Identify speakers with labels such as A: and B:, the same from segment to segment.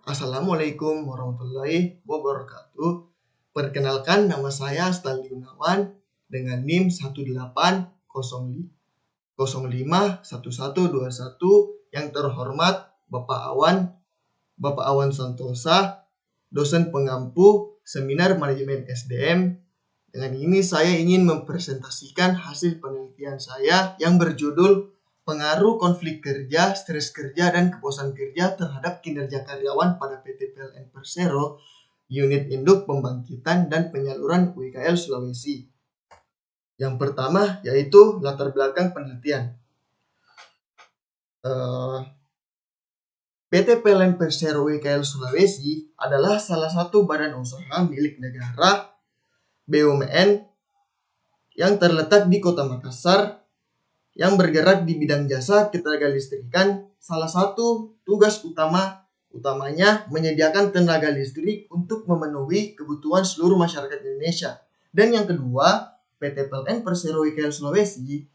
A: Assalamualaikum warahmatullahi wabarakatuh. Perkenalkan, nama saya Stanley Gunawan dengan NIM 180051121. Yang terhormat Bapak Awan Santosa, dosen pengampu Seminar Manajemen SDM. Dengan ini saya ingin mempresentasikan hasil penelitian saya yang berjudul Pengaruh konflik kerja, stres kerja, dan kepuasan kerja terhadap kinerja karyawan pada PT PLN Persero, Unit Induk Pembangkitan dan Penyaluran UIKL Sulawesi. Yang pertama yaitu latar belakang penelitian. PT PLN Persero UIKL Sulawesi adalah salah satu badan usaha milik negara BUMN yang terletak di Kota Makassar, yang bergerak di bidang jasa ketenaga listrikan. Salah satu tugas utamanya menyediakan tenaga listrik untuk memenuhi kebutuhan seluruh masyarakat Indonesia. Dan yang kedua, PT PLN Persero UIKL Sulawesi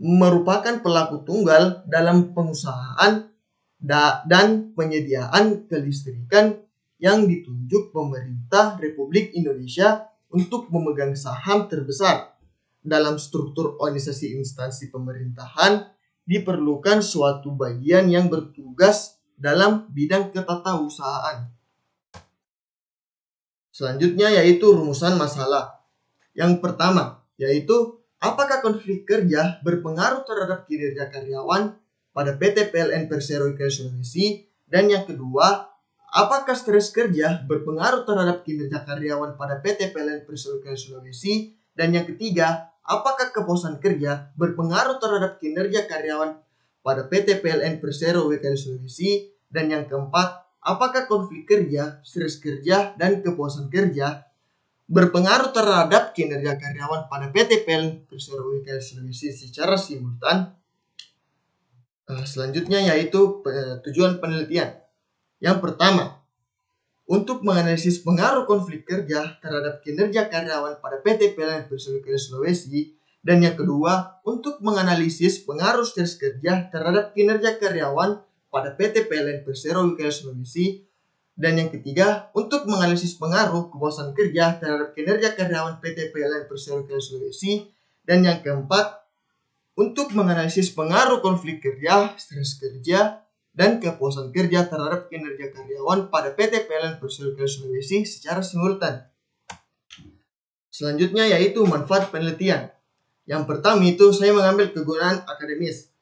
A: merupakan pelaku tunggal dalam pengusahaan dan penyediaan kelistrikan yang ditunjuk pemerintah Republik Indonesia untuk memegang saham terbesar. Dalam struktur organisasi instansi pemerintahan, diperlukan suatu bagian yang bertugas dalam bidang ketatausahaan. Selanjutnya yaitu rumusan masalah. Yang pertama yaitu apakah konflik kerja berpengaruh terhadap kinerja karyawan pada PT PLN Persero UIKL Sulawesi. Dan yang kedua, apakah stres kerja berpengaruh terhadap kinerja karyawan pada PT PLN Persero UIKL Sulawesi. Dan yang ketiga, apakah kepuasan kerja berpengaruh terhadap kinerja karyawan pada PT PLN Persero UIKL Sulawesi. Dan yang keempat, apakah konflik kerja, stres kerja, dan kepuasan kerja berpengaruh terhadap kinerja karyawan pada PT PLN Persero UIKL Sulawesi secara simultan. Selanjutnya yaitu tujuan penelitian. Yang pertama, untuk menganalisis pengaruh konflik kerja terhadap kinerja karyawan pada PT PLN Persero UIKL Sulawesi. Dan yang kedua, untuk menganalisis pengaruh stres kerja terhadap kinerja karyawan pada PT PLN Persero UIKL Sulawesi. Dan yang ketiga, untuk menganalisis pengaruh kepuasan kerja terhadap kinerja karyawan PT PLN Persero UIKL Sulawesi. Dan yang keempat, untuk menganalisis pengaruh konflik kerja, stres kerja, dan kepuasan kerja terhadap kinerja karyawan pada PT PLN Persero UIKL Sulawesi secara simultan. Selanjutnya yaitu manfaat penelitian. Yang pertama itu saya mengambil kegunaan akademis,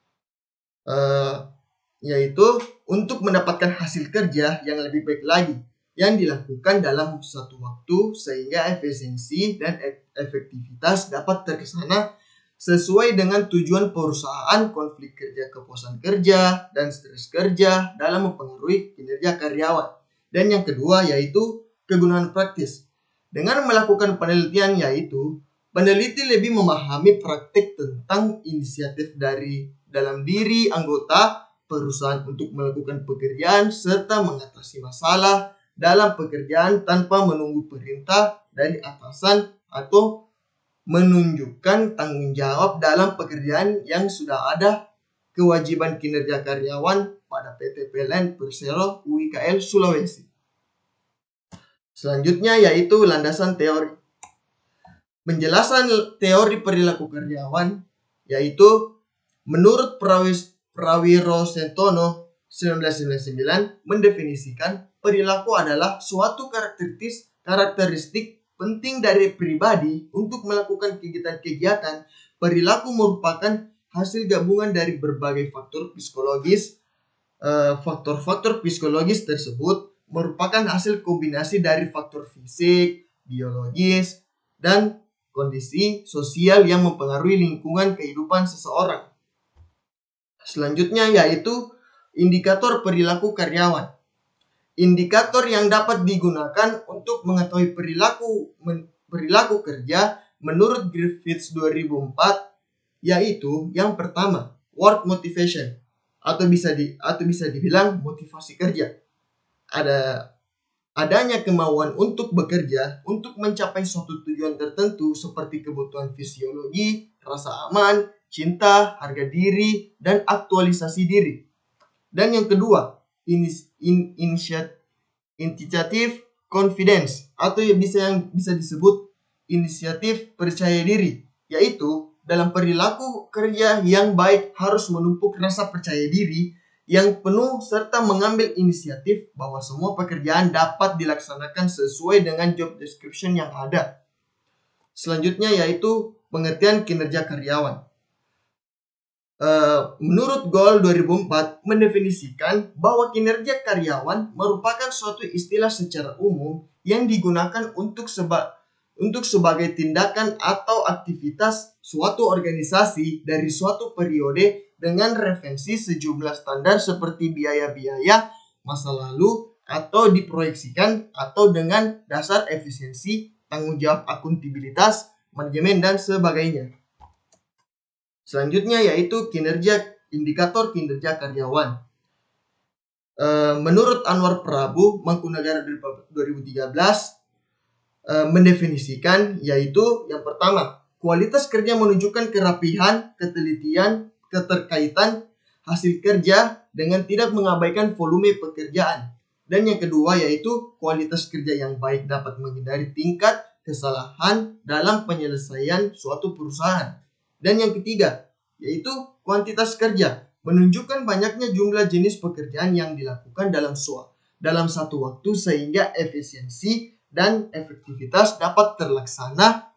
A: yaitu untuk mendapatkan hasil kerja yang lebih baik lagi yang dilakukan dalam satu waktu sehingga efisiensi dan efektivitas dapat terlaksana sesuai dengan tujuan perusahaan. Konflik kerja, kepuasan kerja, dan stres kerja dalam mempengaruhi kinerja karyawan. Dan yang kedua yaitu kegunaan praktis. Dengan melakukan penelitian yaitu peneliti lebih memahami praktik tentang inisiatif dari dalam diri anggota perusahaan untuk melakukan pekerjaan serta mengatasi masalah dalam pekerjaan tanpa menunggu perintah dari atasan atau menunjukkan tanggung jawab dalam pekerjaan yang sudah ada. Kewajiban kinerja karyawan pada PT PLN Persero UIKL Sulawesi. Selanjutnya yaitu landasan teori. Penjelasan teori perilaku karyawan yaitu menurut Prawiro Sentono 1999 mendefinisikan perilaku adalah suatu karakteristik penting dari pribadi untuk melakukan kegiatan-kegiatan. Perilaku merupakan hasil gabungan dari berbagai faktor psikologis. Faktor-faktor psikologis tersebut merupakan hasil kombinasi dari faktor fisik, biologis, dan kondisi sosial yang mempengaruhi lingkungan kehidupan seseorang. Selanjutnya yaitu indikator perilaku karyawan. Indikator yang dapat digunakan untuk mengetahui perilaku kerja menurut Griffiths 2004 yaitu yang pertama, work motivation atau bisa dibilang motivasi kerja. Adanya kemauan untuk bekerja untuk mencapai suatu tujuan tertentu seperti kebutuhan fisiologi, rasa aman, cinta, harga diri, dan aktualisasi diri. Dan yang kedua, initiative confidence, atau yang bisa disebut inisiatif percaya diri, yaitu dalam perilaku kerja yang baik harus menumpuk rasa percaya diri yang penuh serta mengambil inisiatif bahwa semua pekerjaan dapat dilaksanakan sesuai dengan job description yang ada. Selanjutnya yaitu pengertian kinerja karyawan. Menurut Goal 2004 mendefinisikan bahwa kinerja karyawan merupakan suatu istilah secara umum yang digunakan untuk sebagai tindakan atau aktivitas suatu organisasi dari suatu periode dengan referensi sejumlah standar seperti biaya-biaya masa lalu atau diproyeksikan atau dengan dasar efisiensi, tanggung jawab akuntabilitas, manajemen, dan sebagainya. Selanjutnya yaitu indikator kinerja karyawan. Menurut Anwar Prabu, Mangkunagara 2013 mendefinisikan yaitu yang pertama, kualitas kerja menunjukkan kerapihan, ketelitian, keterkaitan hasil kerja dengan tidak mengabaikan volume pekerjaan. Dan yang kedua yaitu kualitas kerja yang baik dapat menghindari tingkat kesalahan dalam penyelesaian suatu perusahaan. Dan yang ketiga, yaitu kuantitas kerja, menunjukkan banyaknya jumlah jenis pekerjaan yang dilakukan dalam satu waktu sehingga efisiensi dan efektivitas dapat terlaksana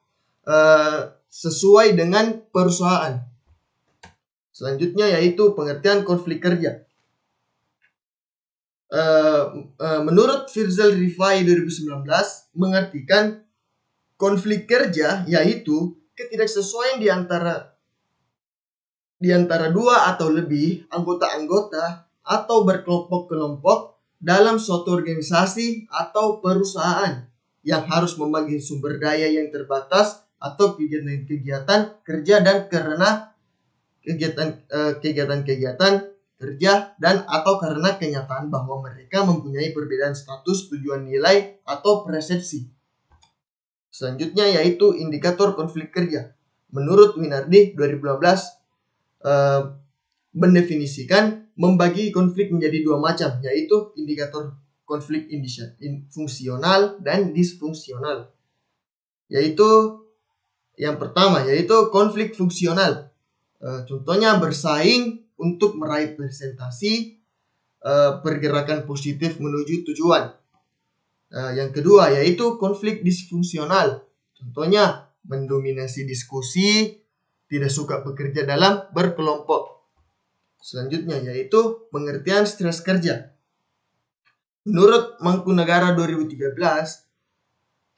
A: sesuai dengan perusahaan. Selanjutnya yaitu pengertian konflik kerja. Menurut Firzel Rifai 2019 mengartikan konflik kerja yaitu ketidaksesuaian di antara dua atau lebih anggota-anggota atau berkelompok-kelompok dalam suatu organisasi atau perusahaan yang harus membagi sumber daya yang terbatas atau kegiatan-kegiatan kerja dan karena kegiatan-kegiatan kerja dan atau karena kenyataan bahwa mereka mempunyai perbedaan status, tujuan, nilai, atau persepsi. Selanjutnya yaitu indikator konflik kerja. Menurut Winardi 2012 mendefinisikan membagi konflik menjadi dua macam, yaitu indikator konflik fungsional dan disfungsional. Yaitu yang pertama yaitu konflik fungsional. Contohnya bersaing untuk meraih presentasi, pergerakan positif menuju tujuan. Yang kedua yaitu konflik disfungsional. Contohnya mendominasi diskusi, tidak suka bekerja dalam berkelompok. Selanjutnya yaitu pengertian stres kerja. Menurut Mangkunagara 2013,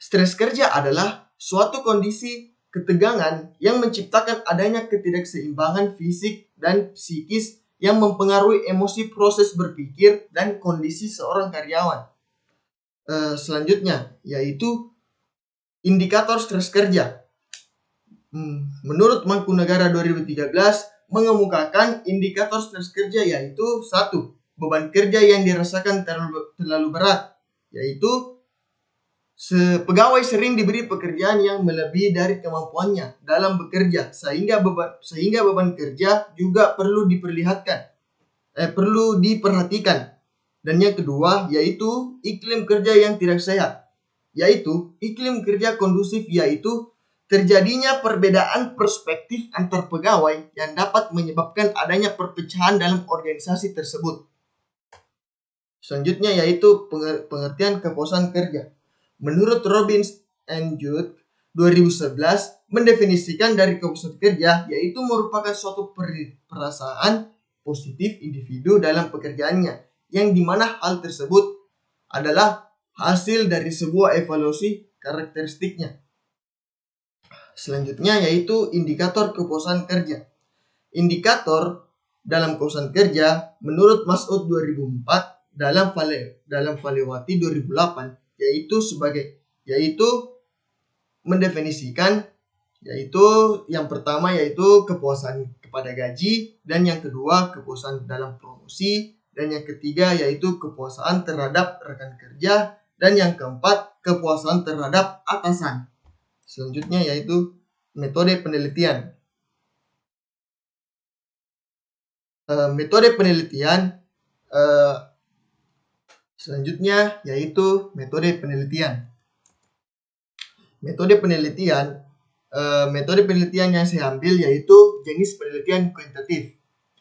A: stres kerja adalah suatu kondisi ketegangan yang menciptakan adanya ketidakseimbangan fisik dan psikis yang mempengaruhi emosi, proses berpikir, dan kondisi seorang karyawan. Selanjutnya yaitu indikator stres kerja. Menurut Mangkunagara 2013 mengemukakan indikator stres kerja yaitu 1. Beban kerja yang dirasakan terlalu berat, yaitu pegawai sering diberi pekerjaan yang melebihi dari kemampuannya dalam bekerja sehingga beban kerja juga perlu diperhatikan. Dan yang kedua yaitu iklim kerja yang tidak sehat, yaitu iklim kerja kondusif, yaitu terjadinya perbedaan perspektif antar pegawai yang dapat menyebabkan adanya perpecahan dalam organisasi tersebut. Selanjutnya yaitu pengertian kepuasan kerja. Menurut Robbins and Judd 2011 mendefinisikan dari kepuasan kerja yaitu merupakan suatu perasaan positif individu dalam pekerjaannya, yang dimana hal tersebut adalah hasil dari sebuah evaluasi karakteristiknya. Selanjutnya yaitu indikator kepuasan kerja. Indikator dalam kepuasan kerja menurut Mas'ud 2004 dalam Valewati 2008 yaitu mendefinisikan yaitu yang pertama yaitu kepuasan kepada gaji, dan yang kedua kepuasan dalam promosi, dan yang ketiga yaitu kepuasan terhadap rekan kerja, dan yang keempat kepuasan terhadap atasan. Selanjutnya yaitu metode penelitian. Metode penelitian Selanjutnya yaitu metode penelitian. Metode penelitian yang saya ambil yaitu jenis penelitian kuantitatif.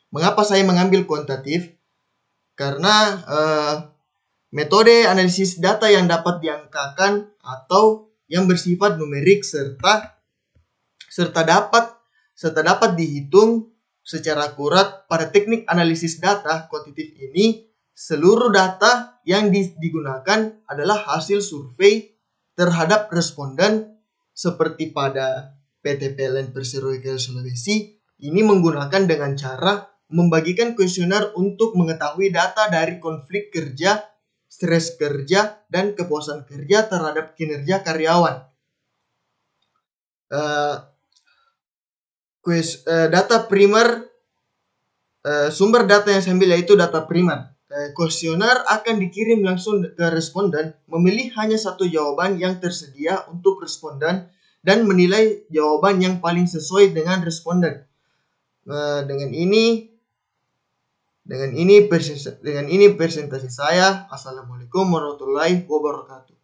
A: Mengapa saya mengambil kuantitatif? Karena metode analisis data yang dapat diangkakan atau yang bersifat numerik serta dapat dihitung secara akurat. Pada teknik analisis data kuantitatif ini, seluruh data yang digunakan adalah hasil survei terhadap responden seperti pada PT PLN Persero IKL Sulawesi. Ini menggunakan dengan cara membagikan kuesioner untuk mengetahui data dari konflik kerja, stres kerja, dan kepuasan kerja terhadap kinerja karyawan. Data primer, sumber data yang saya ambil yaitu data primer. Kuesioner akan dikirim langsung ke responden, memilih hanya satu jawaban yang tersedia untuk responden dan menilai jawaban yang paling sesuai dengan responden. Dengan ini presentasi saya. Assalamualaikum warahmatullahi wabarakatuh.